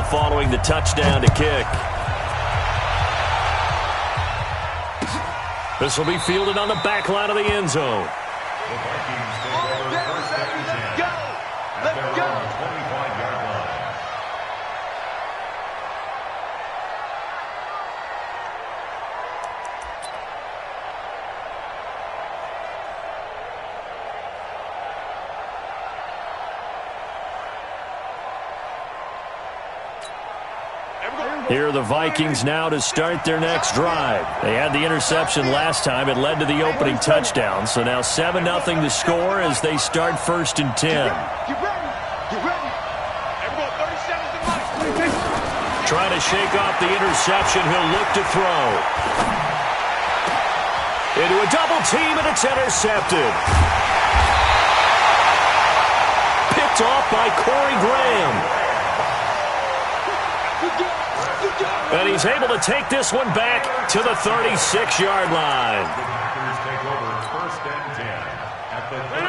now following the touchdown to kick. This will be fielded on the back line of the end zone. The Vikings take over first and 10 at their own 25-yard line. Here are the Vikings now to start their next drive. They had the interception last time. It led to the opening touchdown. So now 7-0 to score as they start first and 10. Trying to shake off the interception. He'll look to throw. Into a double team, and it's intercepted. Picked off by Corey Graham. And he's able to take this one back to the 36-yard line.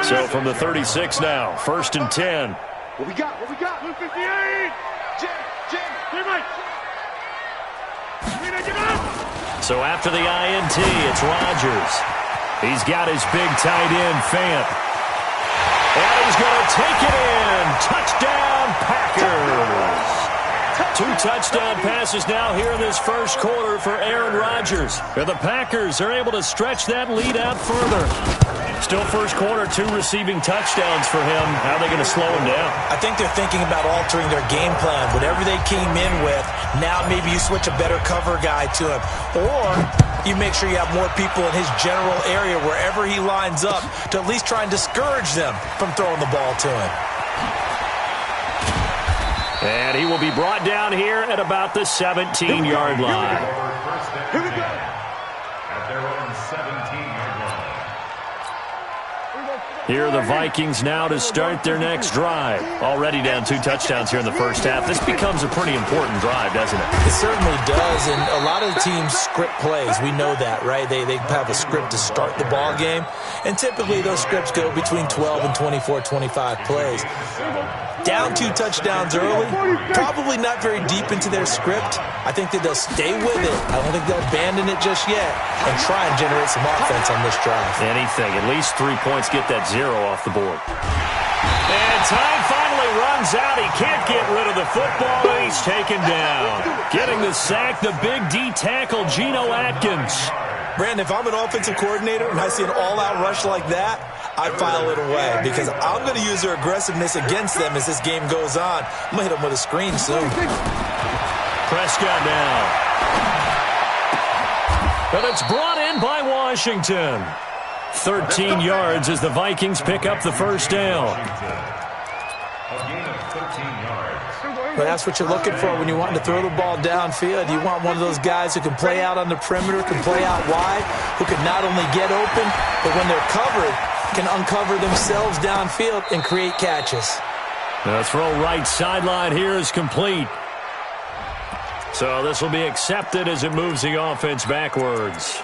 So from the 36 now, first and 10. What we got? What we got? 58. So after the INT, it's Rodgers. He's got his big tight end, Fant. And he's going to take it in. Touchdown, Packers. 2 touchdown passes now here in this first quarter for Aaron Rodgers. And the Packers are able to stretch that lead out further. Still first quarter, 2 receiving touchdowns for him. How are they going to slow him down? I think they're thinking about altering their game plan. Whatever they came in with, now maybe you switch a better cover guy to him. Or you make sure you have more people in his general area wherever he lines up to at least try and discourage them from throwing the ball to him. And he will be brought down here at about the 17-yard line. Here we go. At their own 17-yard line. Here are the Vikings now to start their next drive. Already down 2 touchdowns here in the first half. This becomes a pretty important drive, doesn't it? It certainly does, and a lot of teams script plays. We know that, right? They have a script to start the ball game, and typically those scripts go between 12 and 24, 25 plays. Down 2 touchdowns early, probably not very deep into their script. I think that they'll stay with it. I don't think they'll abandon it just yet and try and generate some offense on this drive. Anything. At least 3 points, get that 0 off the board. And time finally runs out. He can't get rid of the football, and he's taken down. Getting the sack, the big D tackle, Geno Atkins. Brandon, if I'm an offensive coordinator and I see an all-out rush like that, I file it away because I'm going to use their aggressiveness against them as this game goes on. I'm going to hit them with a screen soon. Prescott now. And it's brought in by Washington. 13 yards as the Vikings pick up the first down. But that's what you're looking for when you want to throw the ball downfield. You want one of those guys who can play out on the perimeter, can play out wide, who can not only get open, but when they're covered, can uncover themselves downfield and create catches. The throw right sideline here is complete. So this will be accepted as it moves the offense backwards.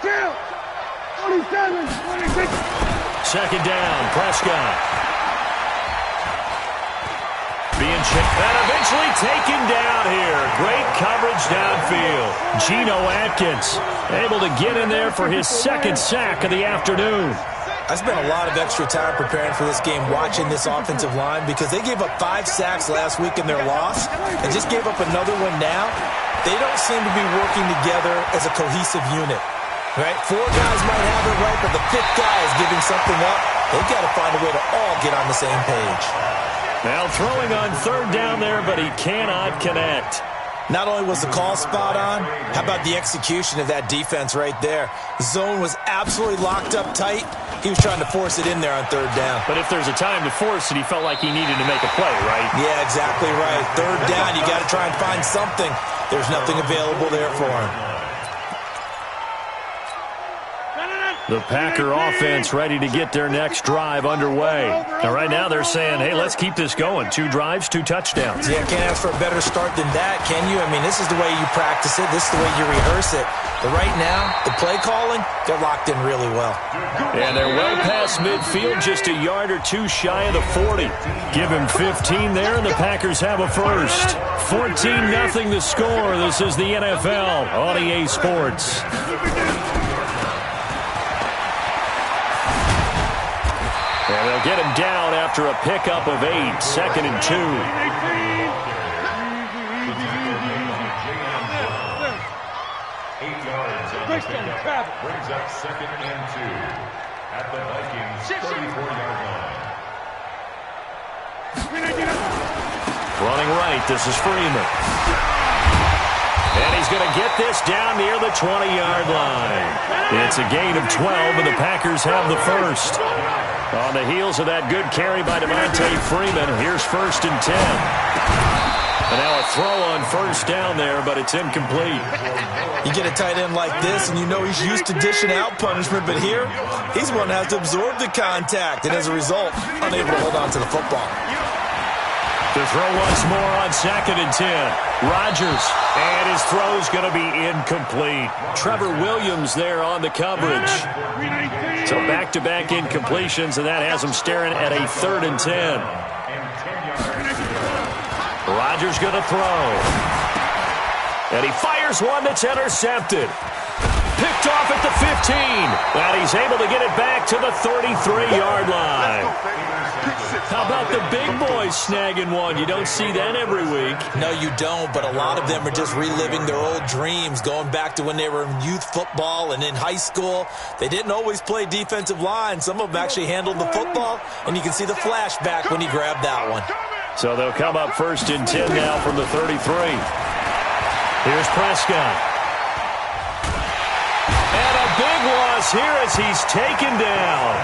Kill. 27, 26. Second down, Prescott. Being checked and eventually taken down here. Great coverage downfield. Geno Atkins able to get in there for his second sack of the afternoon. I spent a lot of extra time preparing for this game watching this offensive line because they gave up 5 sacks last week in their loss and just gave up another one now. They don't seem to be working together as a cohesive unit. Right? 4 guys might have it right, but the 5th guy is giving something up. They've got to find a way to all get on the same page. Now throwing on third down there, but he cannot connect. Not only was the call spot on, how about the execution of that defense right there? The zone was absolutely locked up tight. He was trying to force it in there on third down. But if there's a time to force it, he felt like he needed to make a play, right? Yeah, exactly right. Third down, you got to try and find something. There's nothing available there for him. The Packer offense ready to get their next drive underway. And right now they're saying, hey, let's keep this going. 2 drives, 2 touchdowns. Yeah, can't ask for a better start than that, can you? I mean, this is the way you practice it. This is the way you rehearse it. But right now, the play calling, they're locked in really well. And they're well past midfield, just a yard or 2 shy of the 40. Give him 15 there, and the Packers have a first. 14-0 the score. This is the NFL on EA Sports. And they'll get him down after a pickup of 8, 2nd and 2. 8 yards on the pickup. Brings up 2nd and 2 at the Vikings' 34-yard line. Running right, this is Freeman. And he's going to get this down near the 20-yard line. It's a gain of 12, and the Packers have the first. On the heels of that good carry by Devontae Freeman, here's 1st and 10. And now a throw on 1st down there, but it's incomplete. You get a tight end like this, and you know he's used to dishing out punishment, but here, he's one that has to absorb the contact, and as a result, unable to hold on to the football. To throw once more on 2nd and 10. Rodgers, and his throw's going to be incomplete. Trevor Williams there on the coverage. So back-to-back incompletions, and that has him staring at a 3rd and 10. Rodgers going to throw. And he fires one that's intercepted. Picked off at the 15. And he's able to get it back to the 33-yard line. How about the big boys snagging one? You don't see that every week. No, you don't, but a lot of them are just reliving their old dreams, going back to when they were in youth football and in high school. They didn't always play defensive line. Some of them actually handled the football, and you can see the flashback when he grabbed that one. So they'll come up 1st and 10 now from the 33. Here's Prescott. And a big loss here as he's taken down.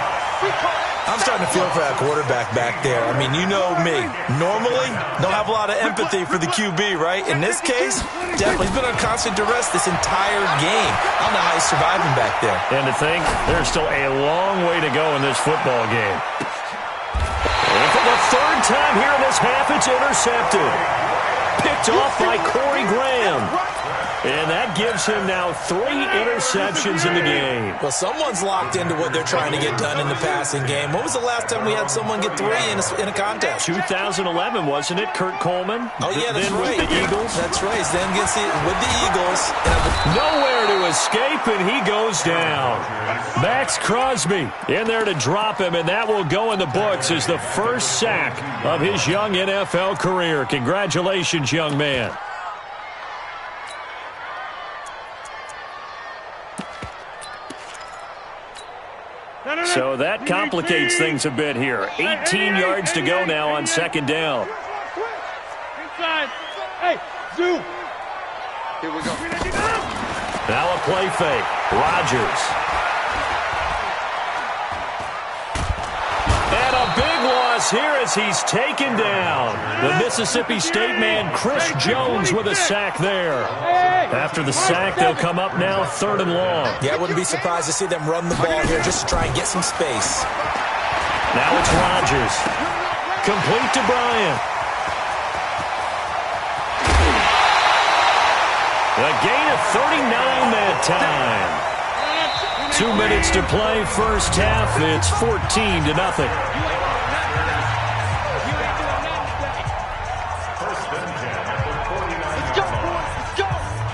I'm starting to feel for that quarterback back there. I mean, you know me. Normally, don't have a lot of empathy for the QB, right? In this case, definitely. He's been on constant duress this entire game. I don't know how he's surviving back there. And to think, there's still a long way to go in this football game. And for the 3rd time here in this half, it's intercepted. Picked off by Corey Graham. And that gives him now 3 interceptions in the game. Well, someone's locked into what they're trying to get done in the passing game. When was the last time we had someone get 3 in a contest? 2011, wasn't it? Kurt Coleman? Oh, yeah, that's then right. With the Eagles? That's right. Then gets it with the Eagles. Nowhere to escape, and he goes down. Max Crosby in there to drop him, and that will go in the books as the first sack of his young NFL career. Congratulations, young man. So that complicates things a bit here. 18 yards to go now on 2nd down. Inside. Hey, zoom. Here we go. Now a play fake. Rodgers. And a big loss here as he's taken down. The Mississippi State man, Chris Jones, with a sack there. After the sack, they'll come up now 3rd and long. Yeah, I wouldn't be surprised to see them run the ball here just to try and get some space. Now it's Rodgers. Complete to Bryant. A gain of 39 that time. 2 minutes to play, first half. It's 14-0.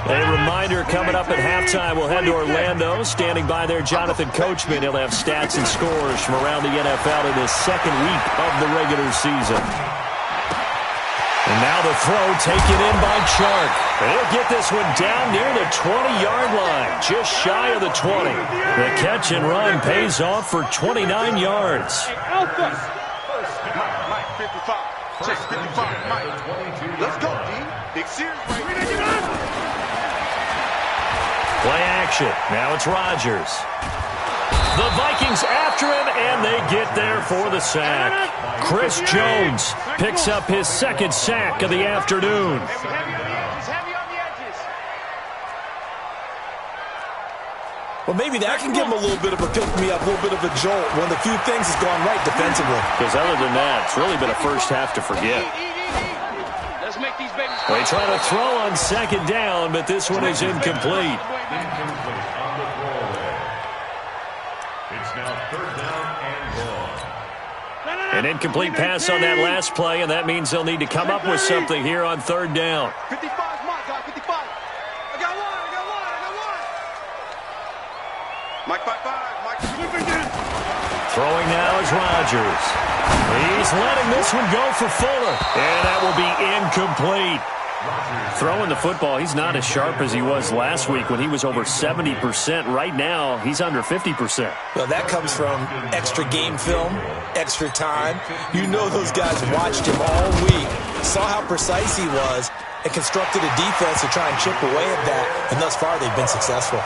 A reminder coming up at halftime, we'll head to Orlando. Standing by there, Jonathan Coachman. He'll have stats and scores from around the NFL in this 2nd week of the regular season. And now the throw taken in by Chark. He'll get this one down near the 20-yard line, just shy of the 20. The catch and run pays off for 29 yards. Alpha. Mike, 55. Check 55, Mike. Let's go, D. Big series. Play action. Now it's Rodgers. The Vikings after him, and they get there for the sack. Chris Jones picks up his 2nd sack of the afternoon. Well, maybe that can give him a little bit of a pick-me-up, a little bit of a jolt when the few things has gone right defensively. Because other than that, it's really been a first half to forget. Let's make these babies. They try to throw on second down, but this one is incomplete. Incomplete on the throwaway. It's now third down and long. An incomplete pass on that last play, and that means they'll need to come up with something here on third down. 55 is my guy, 55. I got one. Mike 5-5. Mike. Throwing now is Rodgers. He's letting this one go for Fuller, and that will be incomplete. Throwing the football, he's not as sharp as he was last week when he was over 70%. Right now, he's under 50%. Well, that comes from extra game film, extra time. You know those guys watched him all week, saw how precise he was, and constructed a defense to try and chip away at that, and thus far they've been successful.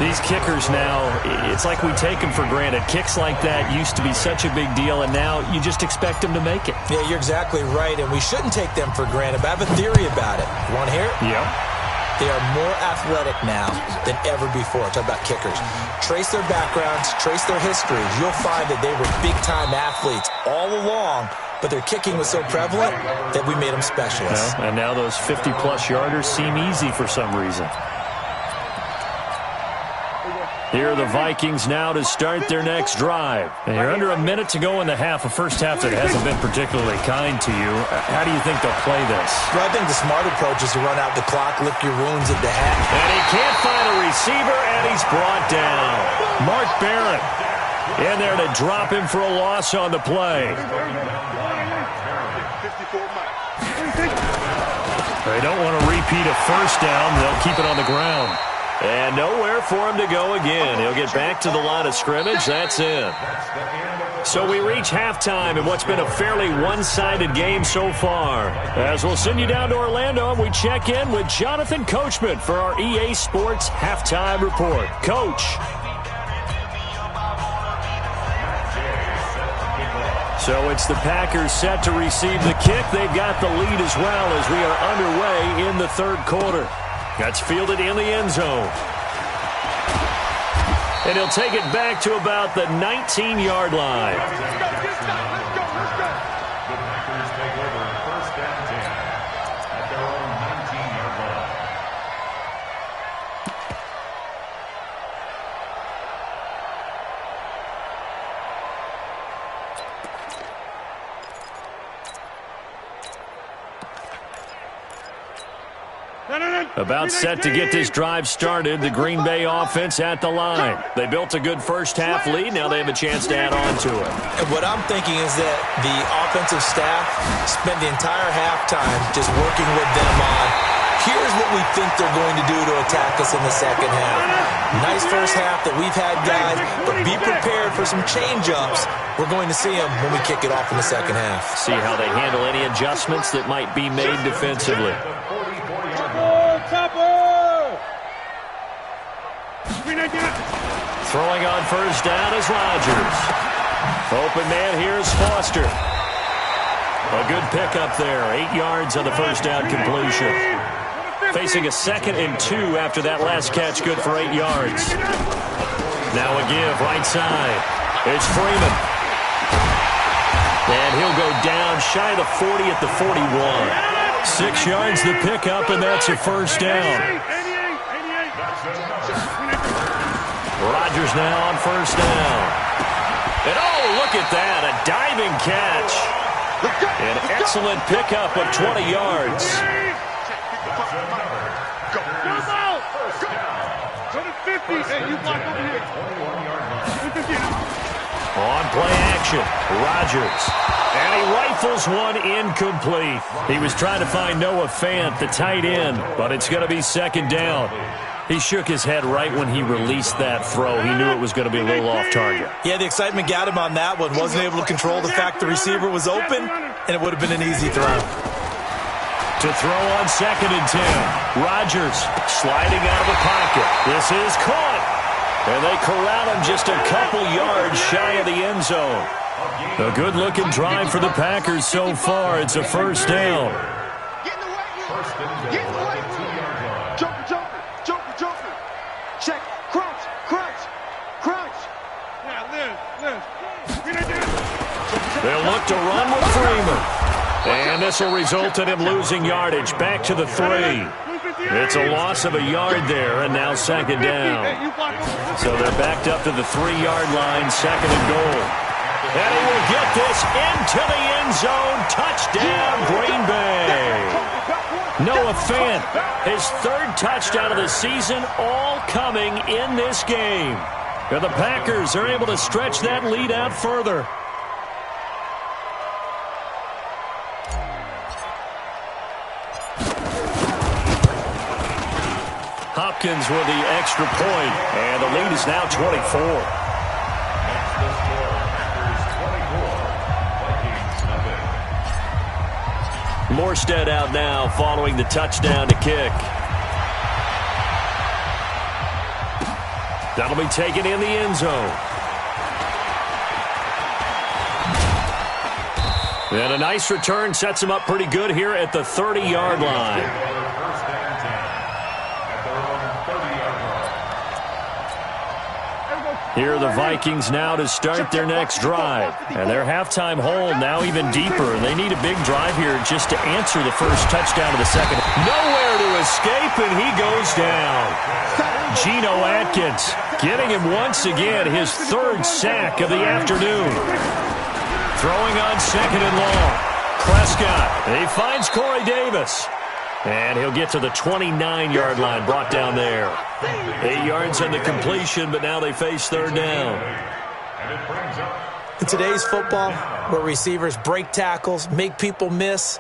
These kickers now, it's like we take them for granted. Kicks like that used to be such a big deal, and now you just expect them to make it. Yeah, you're exactly right, and we shouldn't take them for granted, but I have a theory about it. You want to hear it? Yep. They are more athletic now than ever before. Talk about kickers. Trace their backgrounds, trace their histories. You'll find that they were big-time athletes all along, but their kicking was so prevalent that we made them specialists. And now those 50-plus yarders seem easy for some reason. Here are the Vikings now to start their next drive. And you're under a minute to go in the half, a first half that hasn't been particularly kind to you. How do you think they'll play this? Well, I think the smart approach is to run out the clock, lick your wounds at the half. And he can't find a receiver, and he's brought down. Mark Barrett in there to drop him for a loss on the play. They don't want to repeat a first down. They'll keep it on the ground. And nowhere for him to go again. He'll get back to the line of scrimmage. That's in. So we reach halftime in what's been a fairly one-sided game so far. As we'll send you down to Orlando, and we check in with Jonathan Coachman for our EA Sports Halftime Report. Coach. So it's the Packers set to receive the kick. They've got the lead as well as we are underway in the third quarter. That's fielded in the end zone. And he'll take it back to about the 19-yard line. The Packers take over first and 10 at their own 19-yard line. About set to get this drive started, the Green Bay offense at the line. They built a good first half lead. Now they have a chance to add on to it. And what I'm thinking is that the offensive staff spent the entire halftime just working with them on, here's what we think they're going to do to attack us in the second half. Nice first half that we've had, guys, but be prepared for some change-ups. We're going to see them when we kick it off in the second half. See how they handle any adjustments that might be made defensively. Throwing on first down is Rodgers. Open man here is Foster. A good pickup there. 8 yards on the first down completion. Facing a 2nd and 2 after that last catch, good for 8 yards. Now a give right side. It's Freeman. And he'll go down shy of the 40 at the 41. 6 yards the pickup, and that's a first down. Rodgers now on first down. And oh, look at that, a diving catch. An excellent pickup of 20 yards. On play action, Rodgers. And he rifles one incomplete. He was trying to find Noah Fant, the tight end, but it's going to be second down. He shook his head right when he released that throw. He knew it was going to be a little off target. Yeah, the excitement got him on that one. Wasn't able to control the fact the receiver was open, and it would have been an easy throw. To throw on 2nd and 10. Rodgers sliding out of the pocket. This is caught. And they corral him just a couple yards shy of the end zone. A good-looking drive for the Packers so far. It's a first down. Check, crouch, look to run with Freeman. And this will result in him losing yardage. Back to the 3. It's a loss of a yard there, and now second down. So they're backed up to the 3-yard line, second and goal. And he will get this into the end zone. Touchdown, Green Bay. Noah Fant, his 3rd touchdown of the season, all coming in this game. And the Packers are able to stretch that lead out further. Hopkins with the extra point, and the lead is now 24. Morstead out now following the touchdown to kick. That'll be taken in the end zone. And a nice return sets him up pretty good here at the 30-yard line. Here are the Vikings now to start their next drive. And their halftime hole now even deeper. And they need a big drive here just to answer the first touchdown of the second. Nowhere to escape, and he goes down. Geno Atkins getting him once again his 3rd sack of the afternoon. Throwing on second and long. Prescott, he finds Corey Davis. And he'll get to the 29-yard line, brought down there. 8 yards on the completion, but now they face third down. In today's football, where receivers break tackles, make people miss,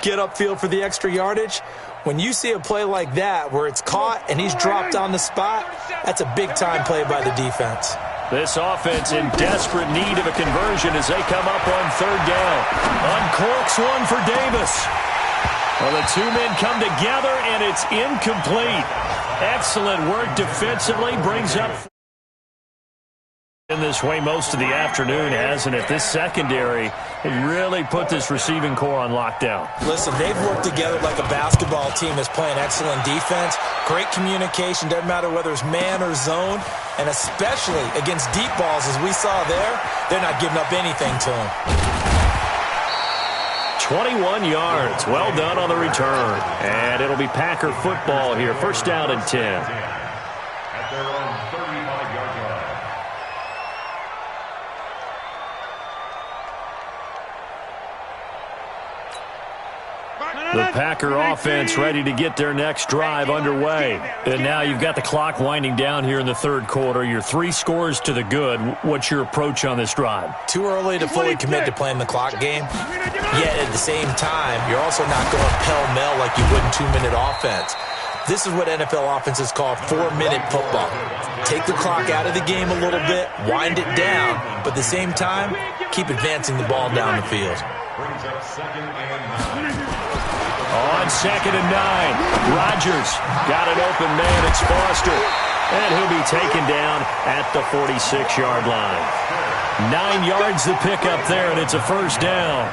get upfield for the extra yardage, when you see a play like that where it's caught and he's dropped on the spot, that's a big-time play by the defense. This offense in desperate need of a conversion as they come up on third down. Uncorks one for Davis. Well, the 2 men come together, and it's incomplete. Excellent work defensively. Brings up in this way most of the afternoon, hasn't it? This secondary has really put this receiving core on lockdown. Listen, they've worked together like a basketball team is playing excellent defense. Great communication. Doesn't matter whether it's man or zone. And especially against deep balls, as we saw there, they're not giving up anything to them. 21 yards. Well done on the return. And it'll be Packer football here. First down and 10. At their own 35-yard line. The Packer offense ready to get their next drive underway. And now you've got the clock winding down here in the third quarter. You're 3 scores to the good. What's your approach on this drive? Too early to fully commit to playing the clock game. Yet at the same time, you're also not going pell-mell like you would in 2-minute offense. This is what NFL offenses call 4-minute football. Take the clock out of the game a little bit, wind it down, but at the same time, keep advancing the ball down the field. Brings up second and 9. On second and 9, Rodgers got an open man. It's Foster. And he'll be taken down at the 46-yard line. 9 yards to pick up there, and it's a first down.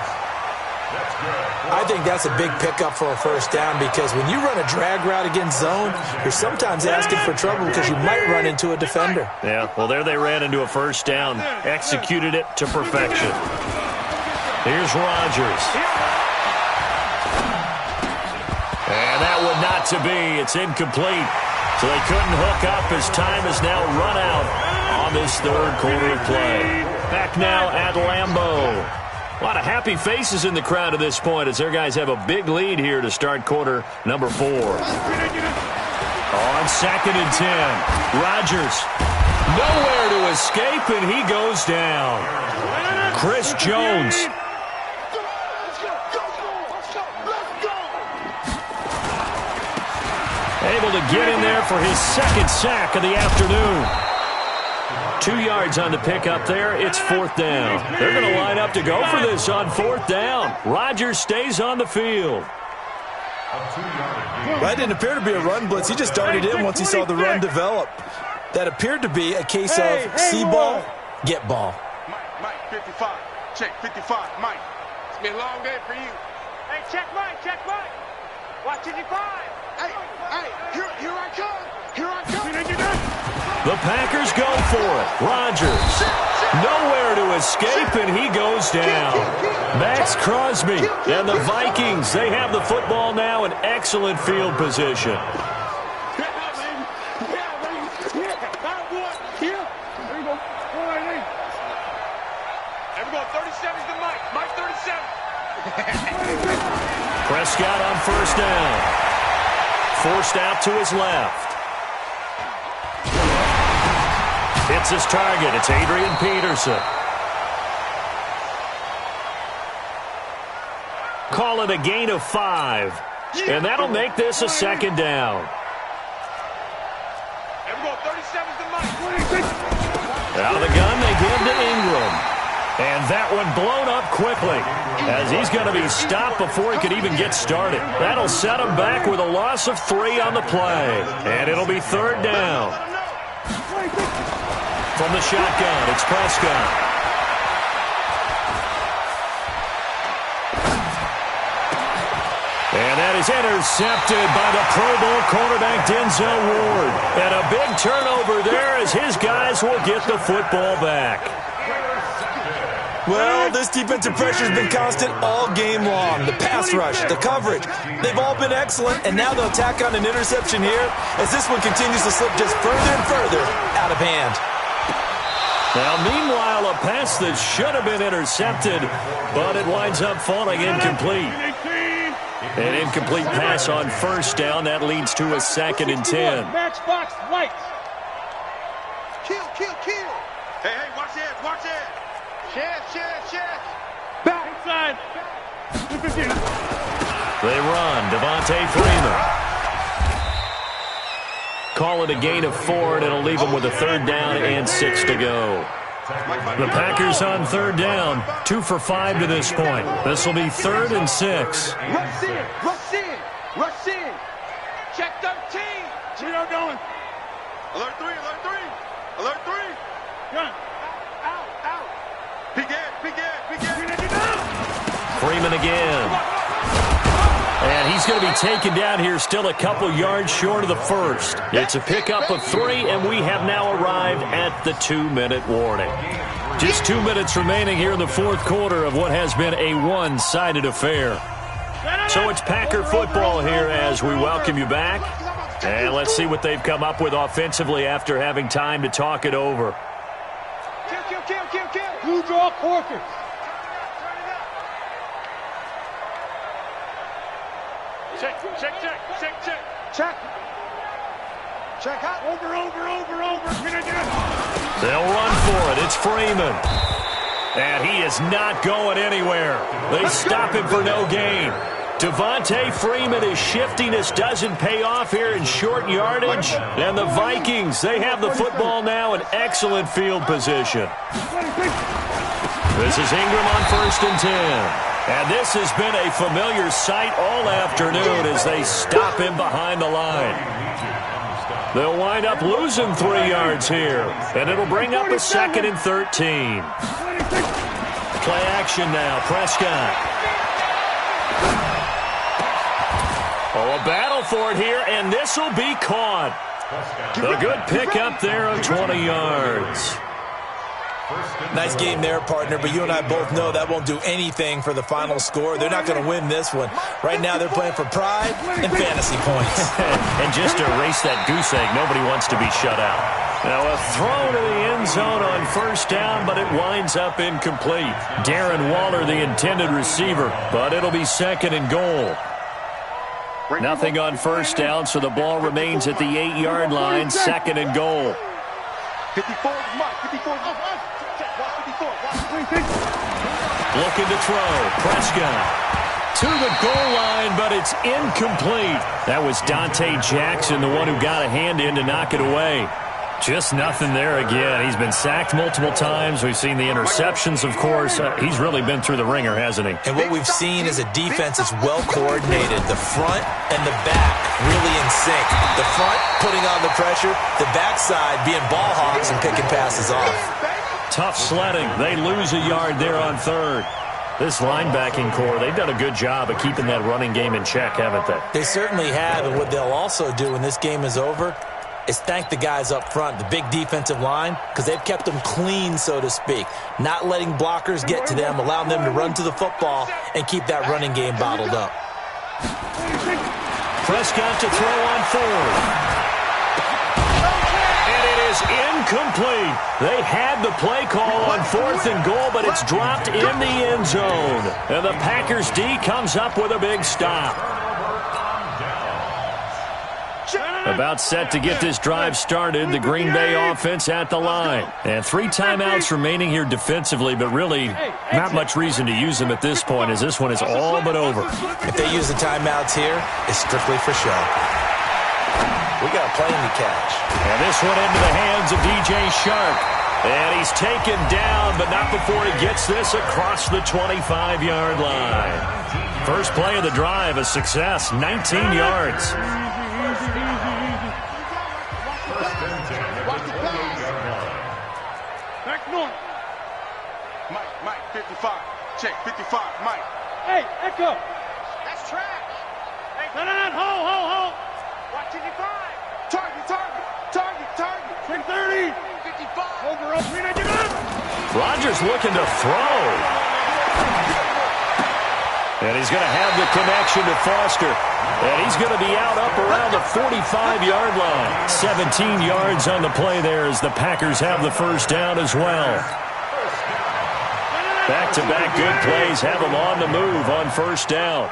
I think that's a big pickup for a first down because when you run a drag route against zone, you're sometimes asking for trouble because you might run into a defender. Yeah, well, there they ran into a first down. Executed it to perfection. Here's Rodgers. And that would not to be. It's incomplete. So they couldn't hook up as time has now run out on this third quarter of play. Back now at Lambeau. A lot of happy faces in the crowd at this point as their guys have a big lead here to start quarter number 4. On second and 10, Rodgers. Nowhere to escape, and he goes down. Chris Jones. Able to get in there for his second sack of the afternoon. 2 yards on the pickup there. It's fourth down. They're going to line up to go for this on fourth down. Rodgers stays on the field. That didn't appear to be a run blitz. He just darted in once he saw the run develop. That appeared to be a case of see ball, get ball. Mike, 55. Check 55, Mike. It's been a long day for you. Hey, check Mike, check Mike. Watch 55. Hey, here I come. Here I come. The Packers go for it. Rodgers. Nowhere to escape, and he goes down. Max Crosby and the Vikings, they have the football now in excellent field position. Prescott on first down. Forced out to his left. Hits his target. It's Adrian Peterson. Call it a gain of 5. And that'll make this a second down. Out of the gun, they give to Ingram. And that one blown up quickly as he's going to be stopped before he could even get started. That'll set him back with a loss of 3 on the play. And it'll be third down. From the shotgun, it's Prescott. And that is intercepted by the Pro Bowl cornerback Denzel Ward. And a big turnover there as his guys will get the football back. Well, this defensive pressure has been constant all game long. The pass rush, the coverage, they've all been excellent, and now they'll tack on an interception here as this one continues to slip just further and further out of hand. Now, meanwhile, a pass that should have been intercepted, but it winds up falling incomplete. An incomplete pass on first down. That leads to a 2nd and 10. Matchbox lights. Kill. Hey, watch it. Chance. Back inside. They run. Devontae Freeman. Call it a gain of 4, and it'll leave them with a third down and 6 to go. The Packers on third down, 2 for 5 to this point. This will be 3rd and 6. Rush in. Check 13. Gino going. Alert 3. Gun. Out. Peek in. Freeman again. And he's going to be taken down here still a couple yards short of the first. It's a pickup of 3, and we have now arrived at the 2-minute warning. Just 2 minutes remaining here in the fourth quarter of what has been a one-sided affair. So it's Packer football here as we welcome you back. And let's see what they've come up with offensively after having time to talk it over. Kill. Blue draw Corker. Check out. Over. They'll run for it. It's Freeman. And he is not going anywhere. They stop him for no gain. Devontae Freeman is shifting. This doesn't pay off here in short yardage. And the Vikings, they have the football now in excellent field position. This is Ingram on 1st and 10. And this has been a familiar sight all afternoon as they stop him behind the line. They'll wind up losing 3 yards here. And it'll bring up a 2nd and 13. Play action now. Prescott. Oh, a battle for it here, and this will be caught. A good pickup there of 20 yards. Nice game there, partner, but you and I both know that won't do anything for the final score. They're not going to win this one. Right now they're playing for pride and fantasy points. And just to erase that goose egg, nobody wants to be shut out. Now a throw to the end zone on first down, but it winds up incomplete. Darren Waller, the intended receiver, but it'll be 2nd and goal. Nothing on first down, so the ball remains at the 8-yard line, 2nd and goal. 54 is Mike. 54. Looking to throw. Prescott to the goal line, but it's incomplete. That was Dante Jackson, the one who got a hand in to knock it away. Just nothing there again. He's been sacked multiple times. We've seen the interceptions, of course. He's really been through the ringer, hasn't he? And what we've seen is a defense that's well coordinated. The front and the back really in sync. The front putting on the pressure, the backside being ball hawks and picking passes off. Tough sledding. They lose a yard there on 3rd. This linebacking core, they've done a good job of keeping that running game in check, haven't they? They certainly have, and what they'll also do when this game is over is thank the guys up front, the big defensive line, because they've kept them clean, so to speak, not letting blockers get to them, allowing them to run to the football and keep that running game bottled up. Prescott to throw on fourth. And it is incomplete. They had the play call on 4th and goal, but it's dropped in the end zone. And the Packers D comes up with a big stop. About set to get this drive started, the Green Bay offense at the line. And 3 timeouts remaining here defensively, but really not much reason to use them at this point, as this one is all but over. If they use the timeouts here, it's strictly for show. We got a plane to catch. And this one into the hands of DJ Shark. And he's taken down, but not before he gets this across the 25-yard line. First play of the drive, a success, 19 yards. Mike, 55. Check, 55, Mike. Hey, Echo. That's trash. Hey, no, hold. Watch 55. Target. 30. 55. Over. Rodgers looking to throw. And he's going to have the connection to Foster. And he's going to be out up around the 45-yard line. 17 yards on the play there as the Packers have the first down as well. Back-to-back good plays have them on the move on first down.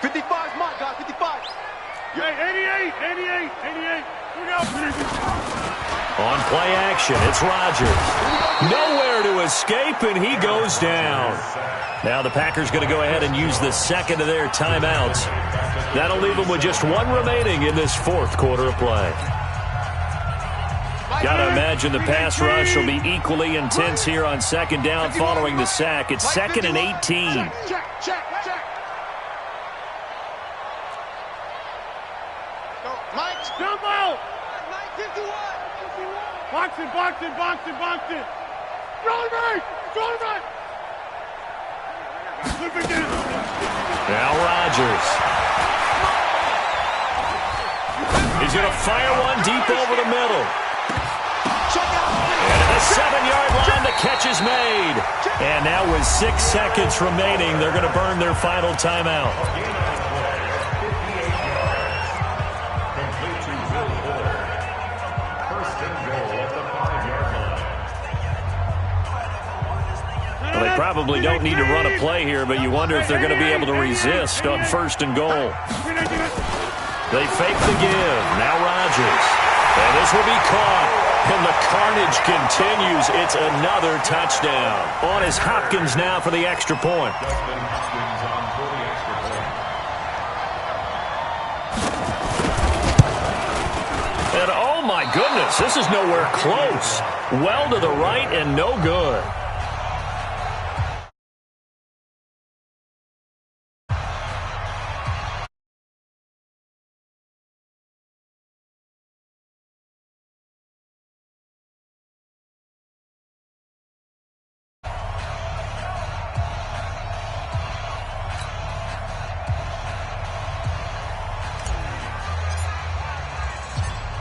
55's Mike, guys, 55. Hey, 88. On play action, it's Rodgers. Nowhere to escape, and he goes down. Now the Packers going to go ahead and use the second of their timeouts. That'll leave them with just 1 remaining in this 4th quarter of play. Got to imagine the pass rush will be equally intense here on 2nd down following the sack. It's 2nd and 18. Check. Mike, Jump out. Mike, 51. Box it. Throw it right. Now Rodgers. He's going to fire one deep over the middle. And at the 7-yard line, the catch is made. And now with 6 seconds remaining, they're going to burn their final timeout. Well, they probably don't need to run a play here, but you wonder if they're going to be able to resist on 1st and goal. They fake the give. Now Rodgers. And this will be caught. And the carnage continues. It's another touchdown. On is Hopkins now for the extra point. And oh my goodness, this is nowhere close. Well to the right and no good.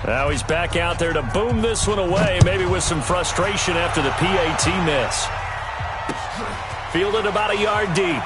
Now he's back out there to boom this one away, maybe with some frustration after the PAT miss. Fielded about a yard deep.